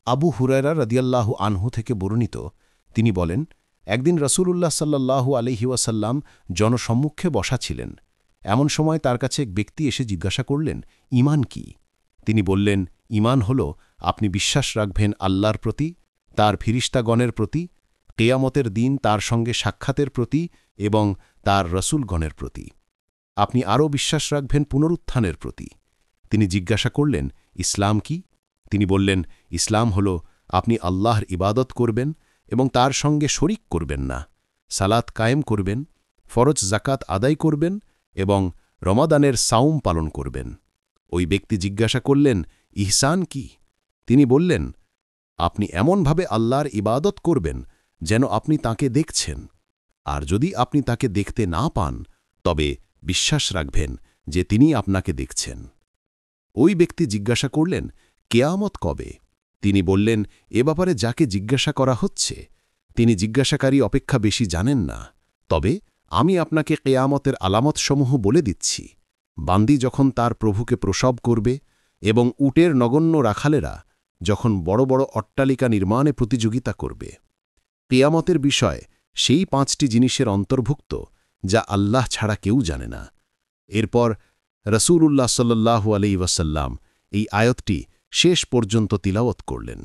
আবু হুরায়রা রাদিয়াল্লাহু আনহু থেকে বর্ণিত, তিনি বলেন, একদিন রাসূলুল্লাহ সাল্লাল্লাহু আলাইহি ওয়াসাল্লাম জনসম্মুখে বসা ছিলেন। এমন সময় তার কাছে এক ব্যক্তি এসে জিজ্ঞাসা করলেন, ঈমান কি? তিনি বললেন, ঈমান হল আপনি বিশ্বাস রাখবেন আল্লাহর প্রতি, তার ফিরিস্তাগণের প্রতি, কিয়ামতের দিন তার সঙ্গে সাক্ষাতের প্রতি এবং তার রসূলগণের প্রতি। আপনি আরও বিশ্বাস রাখবেন পুনরুত্থানের প্রতি। তিনি জিজ্ঞাসা করলেন, ইসলাম কি? তিনি বললেন, ইসলাম হল আপনি আল্লাহর ইবাদত করবেন এবং তার সঙ্গে শরিক করবেন না, সালাত কায়েম করবেন, ফরজ জাকাত আদায় করবেন এবং রমাদানের সাওম পালন করবেন। ওই ব্যক্তি জিজ্ঞাসা করলেন, ইহসান কি? তিনি বললেন, আপনি এমনভাবে আল্লাহর ইবাদত করবেন যেন আপনি তাকে দেখছেন, আর যদি আপনি তাকে দেখতে না পান তবে বিশ্বাস রাখবেন যে তিনি আপনাকে দেখছেন। ওই ব্যক্তি জিজ্ঞাসা করলেন, কেয়ামত কবে? তিনি বললেন, এ ব্যাপারে যাকে জিজ্ঞাসা করা হচ্ছে তিনি জিজ্ঞাসাকারী অপেক্ষা বেশি জানেন না, তবে আমি আপনাকে কেয়ামতের আলামতসমূহ বলে দিচ্ছি। বান্দি যখন তার প্রভুকে প্রসব করবে এবং উটের নগণ্য রাখালেরা যখন বড় বড় অট্টালিকা নির্মাণে প্রতিযোগিতা করবে। কেয়ামতের বিষয় সেই 5টি জিনিসের অন্তর্ভুক্ত যা আল্লাহ ছাড়া কেউ জানে না। এরপর রাসূলুল্লাহ সাল্লাল্লাহু আলাইহি ওয়াসাল্লাম এই আয়াতটি শেষ পর্যন্ত তিলাওয়াত করলেন।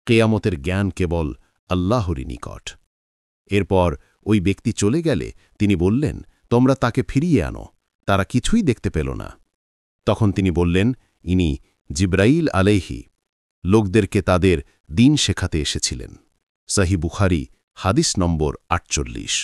কেয়ামতের জ্ঞান কেবল আল্লাহরই নিকট। এরপর ওই ব্যক্তি চলে গেলে তিনি বললেন, তোমরা তাকে ফিরিয়ে আনো। তারা কিছুই দেখতে পেল না। তখন তিনি বললেন, ইনি জিবরাইল আলাইহি লোকদেরকে তাদের দিন শেখাতে এসেছিলেন। সহিহ বুখারী হাদিস নম্বর 48।